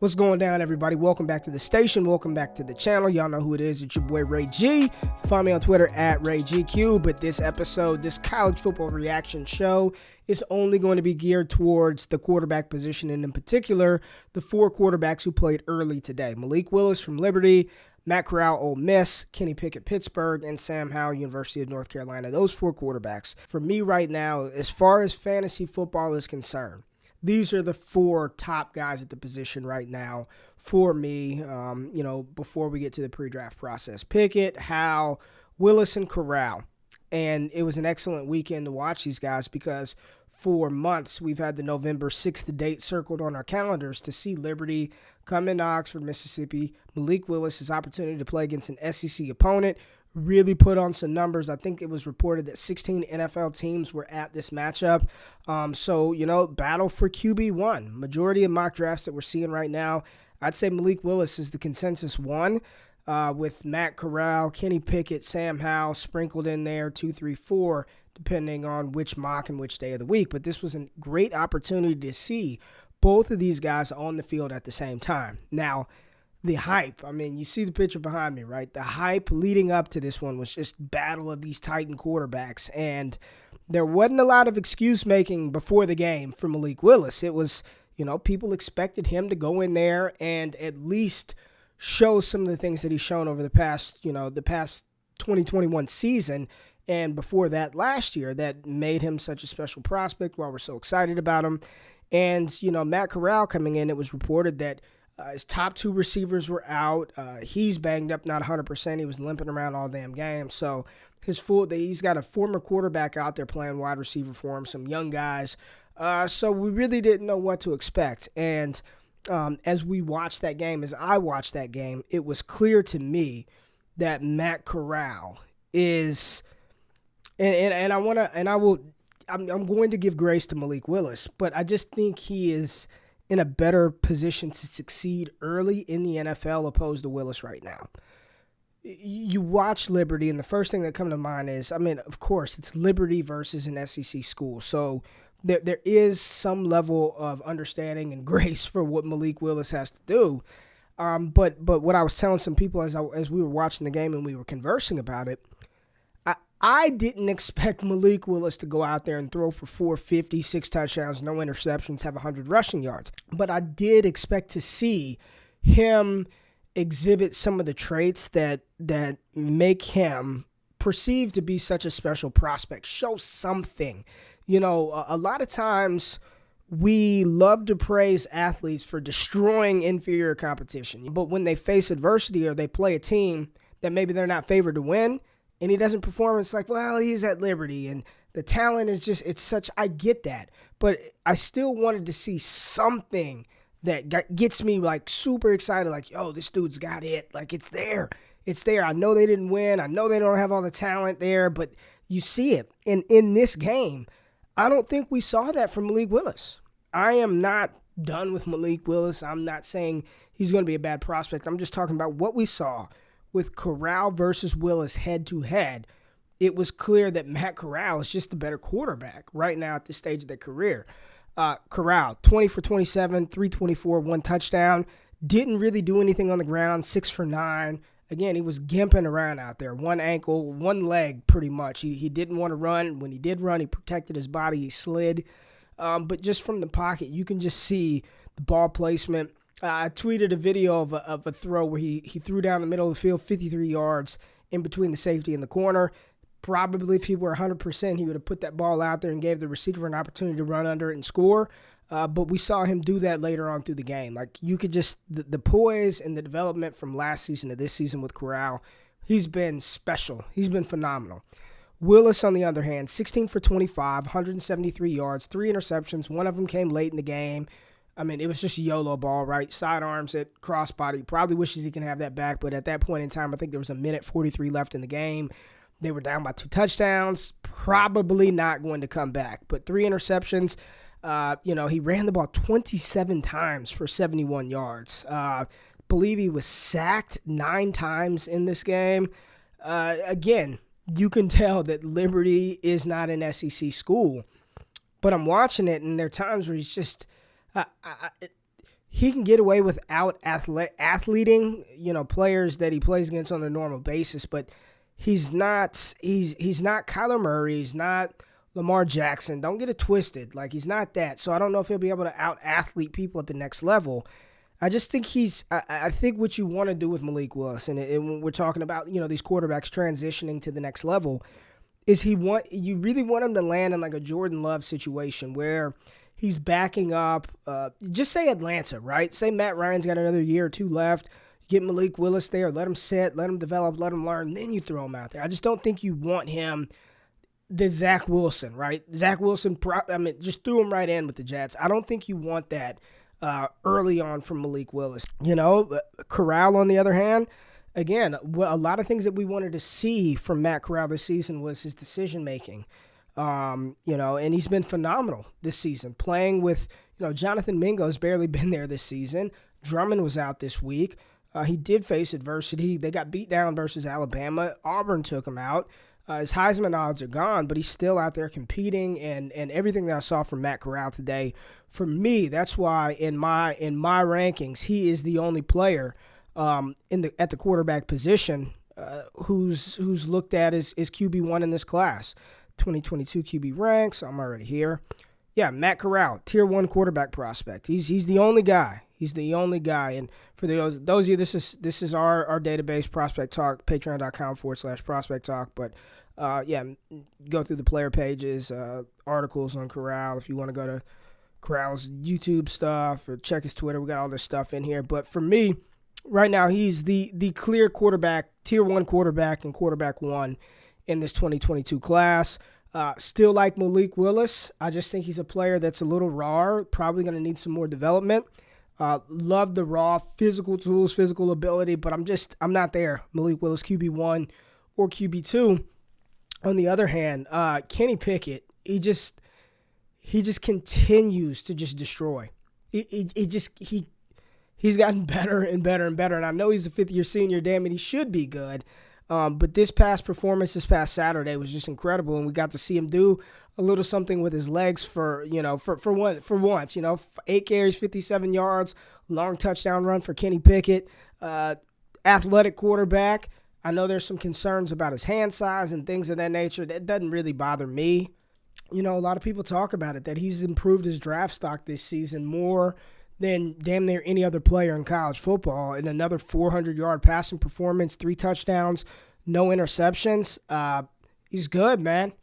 What's going down, everybody? Welcome back to the station. Welcome back to the channel. Y'all know who it is. It's your boy Ray G. You can find me on Twitter at RayGQ. But this episode, this college football reaction show, is only going to be geared towards the quarterback position, and in particular, the four quarterbacks who played early today. Malik Willis from Liberty, Matt Corral, Ole Miss, Kenny Pickett, Pittsburgh, and Sam Howell, University of North Carolina. Those four quarterbacks. For me right now, as far as fantasy football is concerned, these are the four top guys at the position right now for me, before we get to the pre-draft process. Pickett, Howell, Willis, and Corral. And it was an excellent weekend to watch these guys because for months we've had the November 6th date circled on our calendars to see Liberty come into Oxford, Mississippi. Malik Willis' his opportunity to play against an SEC opponent really put on some numbers. I think it was reported that 16 NFL teams were at this matchup. Battle for QB1. Majority of mock drafts that we're seeing right now, I'd say Malik Willis is the consensus one, with Matt Corral, Kenny Pickett, Sam Howell sprinkled in there, 2, 3, 4, depending on which mock and which day of the week. But this was a great opportunity to see both of these guys on the field at the same time. Now, the hype, you see the picture behind me, right? The hype leading up to this one was just battle of these Titan quarterbacks. And there wasn't a lot of excuse making before the game for Malik Willis. It was, people expected him to go in there and at least show some of the things that he's shown over the past 2021 season. And before that last year, that made him such a special prospect, why we're so excited about him. And, Matt Corral coming in, it was reported that his top two receivers were out. He's banged up, not 100%. He was limping around all damn game. So he's got a former quarterback out there playing wide receiver for him, some young guys. So we really didn't know what to expect. And as I watched that game, it was clear to me that Matt Corral is, I'm going to give grace to Malik Willis, but I just think he is in a better position to succeed early in the NFL opposed to Willis right now. You watch Liberty, and the first thing that comes to mind is, of course, it's Liberty versus an SEC school. So there is some level of understanding and grace for what Malik Willis has to do. But what I was telling some people as we were watching the game and we were conversing about it, I didn't expect Malik Willis to go out there and throw for 450, 6 touchdowns, no interceptions, have 100 rushing yards. But I did expect to see him exhibit some of the traits that make him perceived to be such a special prospect. Show something. A lot of times we love to praise athletes for destroying inferior competition. But when they face adversity or they play a team that maybe they're not favored to win, and he doesn't perform, it's like, well, he's at Liberty, and the talent is I get that. But I still wanted to see something that gets me, super excited, this dude's got it. It's there. It's there. I know they didn't win. I know they don't have all the talent there, but you see it. And in this game, I don't think we saw that from Malik Willis. I am not done with Malik Willis. I'm not saying he's going to be a bad prospect. I'm just talking about what we saw with Corral versus Willis head-to-head. It was clear that Matt Corral is just the better quarterback right now at this stage of their career. Corral, 20 for 27, 324, 1 touchdown. Didn't really do anything on the ground, 6 for 9. Again, he was gimping around out there. One ankle, one leg pretty much. He didn't want to run. When he did run, he protected his body. He slid. But just from the pocket, you can just see the ball placement. I tweeted a video of a throw where he threw down the middle of the field, 53 yards in between the safety and the corner. Probably if he were 100%, he would have put that ball out there and gave the receiver an opportunity to run under it and score. But we saw him do that later on through the game. You could just, the poise and the development from last season to this season with Corral, he's been special. He's been phenomenal. Willis, on the other hand, 16 for 25, 173 yards, 3 interceptions. One of them came late in the game. It was just a YOLO ball, right? Sidearms at crossbody. Probably wishes he can have that back, but at that point in time, I think there was a minute 43 left in the game. They were down by 2 touchdowns. Probably not going to come back, but 3 interceptions. He ran the ball 27 times for 71 yards. Believe he was sacked 9 times in this game. Again, you can tell that Liberty is not an SEC school, but I'm watching it, and there are times where he's just he can get away without athleting, players that he plays against on a normal basis, but he's not Kyler Murray, he's not Lamar Jackson. Don't get it twisted. Like, he's not that. So I don't know if he'll be able to out-athlete people at the next level. I just think I think what you want to do with Malik Willis, and when we're talking about, these quarterbacks transitioning to the next level, is you really want him to land in like a Jordan Love situation where he's backing up, just say Atlanta, right? Say Matt Ryan's got another year or two left. Get Malik Willis there, let him sit, let him develop, let him learn, then you throw him out there. I just don't think you want him the Zach Wilson, right? Zach Wilson, just threw him right in with the Jets. I don't think you want that early on from Malik Willis. Corral, on the other hand, again, a lot of things that we wanted to see from Matt Corral this season was his decision-making. And he's been phenomenal this season. Playing with, Jonathan Mingo's barely been there this season. Drummond was out this week. He did face adversity. They got beat down versus Alabama. Auburn took him out. His Heisman odds are gone, but he's still out there competing, and everything that I saw from Matt Corral today, for me, that's why in my rankings, he is the only player at the quarterback position who's looked at as QB1 in this class. 2022 QB ranks. I'm already here. Yeah, Matt Corral, tier 1 quarterback prospect. He's the only guy. He's the only guy. And for those of you, this is our database, Prospect Talk, patreon.com/Prospect Talk. But go through the player pages, articles on Corral. If you want to go to Corral's YouTube stuff or check his Twitter, we got all this stuff in here. But for me, right now, he's the clear quarterback, tier 1 quarterback and quarterback 1 in this 2022 class. Still like Malik Willis. I just think he's a player that's a little raw, probably going to need some more development. Love the raw physical tools, physical ability, but I'm not there. Malik Willis, QB1 or QB2. On the other hand, Kenny Pickett, he just continues to just destroy. He's gotten better and better and better, and I know he's a fifth-year senior. Damn it, he should be good. But this past Saturday was just incredible, and we got to see him do a little something with his legs for once. 8 carries, 57 yards, long touchdown run for Kenny Pickett. Athletic quarterback. I know there's some concerns about his hand size and things of that nature. That doesn't really bother me. A lot of people talk about it, that he's improved his draft stock this season more than damn near any other player in college football. And another 400-yard passing performance, 3 touchdowns, no interceptions. He's good, man.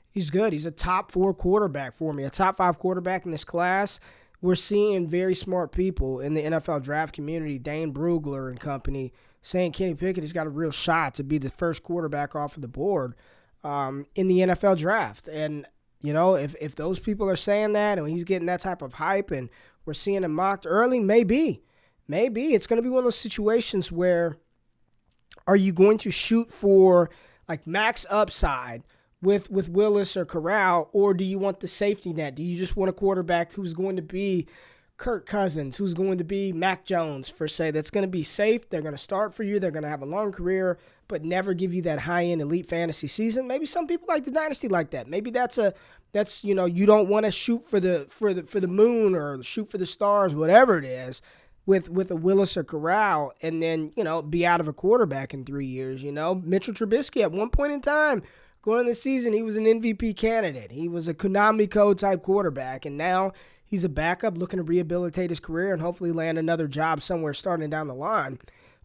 He's good. He's a top 4 quarterback for me, a top 5 quarterback in this class. We're seeing very smart people in the NFL draft community, Dane Brugler and company, saying Kenny Pickett has got a real shot to be the first quarterback off of the board in the NFL draft. And, if those people are saying that and he's getting that type of hype and we're seeing him mocked early, maybe it's going to be one of those situations where are you going to shoot for like max upside with Willis or Corral, or do you want the safety net? Do you just want a quarterback who's going to be Kirk Cousins, who's going to be Mac Jones, for say, that's going to be safe? They're going to start for you. They're going to have a long career, but never give you that high-end elite fantasy season. Maybe some people like the Dynasty like that. Maybe that's you don't want to shoot for the moon or shoot for the stars, whatever it is, with a Willis or Corral, and then be out of a quarterback in 3 years. Mitchell Trubisky at one point in time going into the season, he was an MVP candidate. He was a Konami Code type quarterback, and now he's a backup looking to rehabilitate his career and hopefully land another job somewhere starting down the line.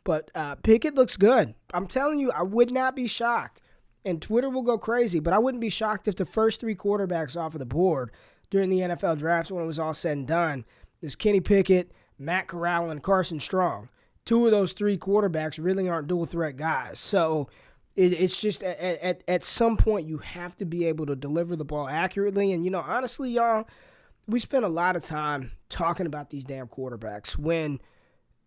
But Pickett looks good. I'm telling you, I would not be shocked. And Twitter will go crazy, but I wouldn't be shocked if the first 3 quarterbacks off of the board during the NFL draft when it was all said and done is Kenny Pickett, Matt Corral, and Carson Strong. 2 of those 3 quarterbacks really aren't dual threat guys. So it's just at some point you have to be able to deliver the ball accurately. And, honestly, y'all, we spend a lot of time talking about these damn quarterbacks when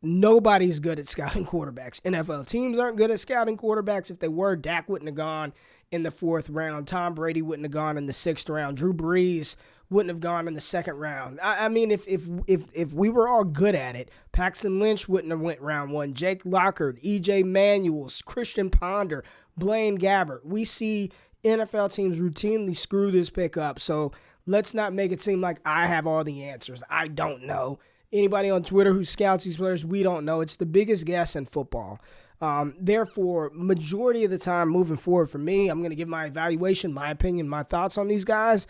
nobody's good at scouting quarterbacks. NFL teams aren't good at scouting quarterbacks. If they were, Dak wouldn't have gone in the 4th round. Tom Brady wouldn't have gone in the 6th round. Drew Brees wouldn't have gone in the 2nd round. I mean, if we were all good at it, Paxton Lynch wouldn't have went round 1. Jake Lockard, E.J. Manuel, Christian Ponder, Blaine Gabbert. We see NFL teams routinely screw this pick up. So let's not make it seem like I have all the answers. I don't know. Anybody on Twitter who scouts these players, we don't know. It's the biggest guess in football. Therefore, majority of the time moving forward for me, I'm going to give my evaluation, my opinion, my thoughts on these guys,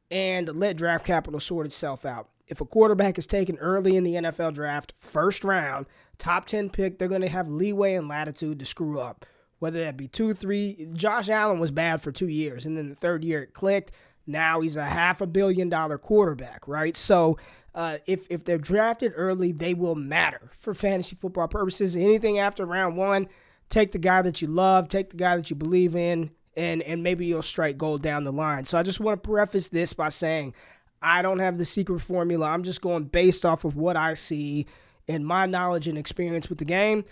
and let draft capital sort itself out. If a quarterback is taken early in the NFL draft, first round, top 10 pick, they're going to have leeway and latitude to screw up. Whether that be 2, 3. Josh Allen was bad for 2 years, and then the third year it clicked. Now he's a $500 million quarterback, right? So if they're drafted early, they will matter for fantasy football purposes. Anything after round 1, take the guy that you love, take the guy that you believe in, and maybe you'll strike gold down the line. So I just want to preface this by saying I don't have the secret formula. I'm just going based off of what I see and my knowledge and experience with the game.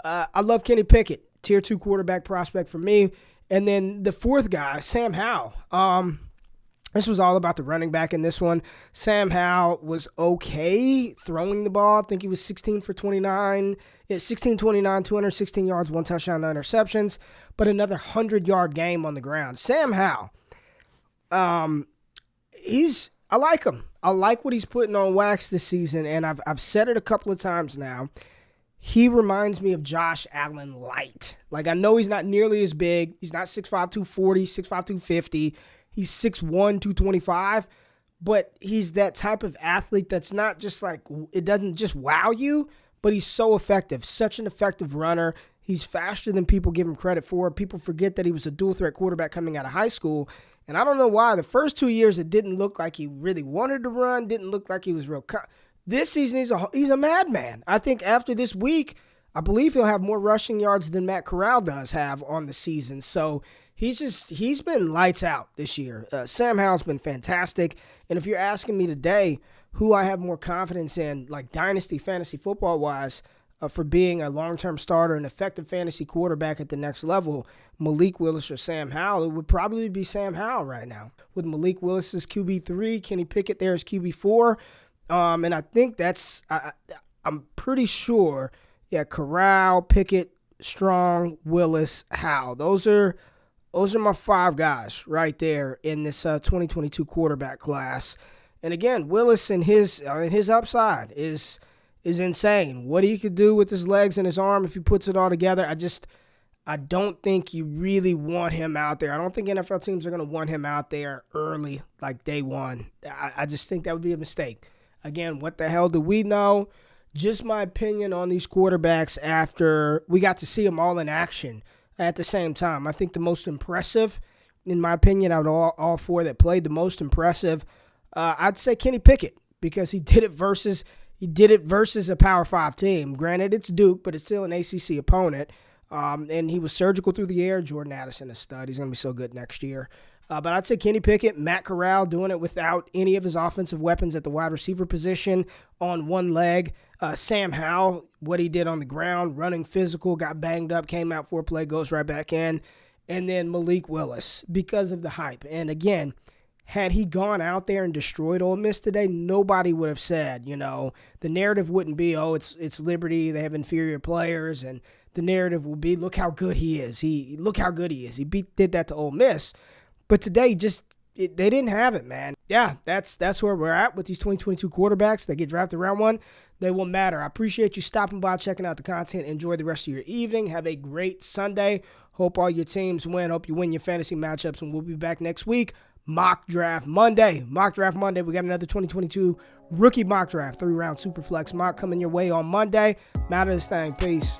I love Kenny Pickett, tier 2 quarterback prospect for me. And then the fourth guy, Sam Howell. This was all about the running back in this one. Sam Howell was okay throwing the ball. I think he was 16 for 29. Yeah, 16-29, 216 yards, 1 touchdown, no interceptions, but another 100-yard game on the ground. Sam Howell, I like him. I like what he's putting on wax this season, and I've said it a couple of times now. He reminds me of Josh Allen light. Like, I know he's not nearly as big. He's not 6'5", 240, 6'5", 250. He's 6'1", 225. But he's that type of athlete that's not just like, it doesn't just wow you, but he's so effective. Such an effective runner. He's faster than people give him credit for. People forget that he was a dual-threat quarterback coming out of high school. And I don't know why. The first 2 years, it didn't look like he really wanted to run. Didn't look like he was real. This season, he's a madman. I think after this week, I believe he'll have more rushing yards than Matt Corral does have on the season. So he's been lights out this year. Sam Howell's been fantastic. And if you're asking me today who I have more confidence in, like Dynasty fantasy football-wise, for being a long-term starter and effective fantasy quarterback at the next level, Malik Willis or Sam Howell, it would probably be Sam Howell right now. With Malik Willis as QB3, Kenny Pickett there as QB4. And I think I'm pretty sure, Corral, Pickett, Strong, Willis, Howell. Those are my 5 guys right there in this 2022 quarterback class. And again, Willis and his upside is insane. What he could do with his legs and his arm if he puts it all together, I don't think you really want him out there. I don't think NFL teams are going to want him out there early, like day one. I just think that would be a mistake. Again, what the hell do we know? Just my opinion on these quarterbacks after we got to see them all in action at the same time. I think the most impressive, in my opinion, out of all 4 that played, the most impressive, I'd say Kenny Pickett, because he did it versus a Power 5 team. Granted, it's Duke, but it's still an ACC opponent. And he was surgical through the air. Jordan Addison, a stud. He's going to be so good next year. But I'd say Kenny Pickett, Matt Corral doing it without any of his offensive weapons at the wide receiver position on one leg. Sam Howell, what he did on the ground, running physical, got banged up, came out for a play, goes right back in. And then Malik Willis because of the hype. And again, had he gone out there and destroyed Ole Miss today, nobody would have said, the narrative wouldn't be, it's Liberty, they have inferior players, and the narrative will be, look how good he is. He did that to Ole Miss. But today, they didn't have it, man. Yeah, that's where we're at with these 2022 quarterbacks. They get drafted round 1. They will matter. I appreciate you stopping by, checking out the content. Enjoy the rest of your evening. Have a great Sunday. Hope all your teams win. Hope you win your fantasy matchups. And we'll be back next week. Mock Draft Monday. We got another 2022 rookie mock draft, 3-round Superflex mock coming your way on Monday. Matter this thing. Peace.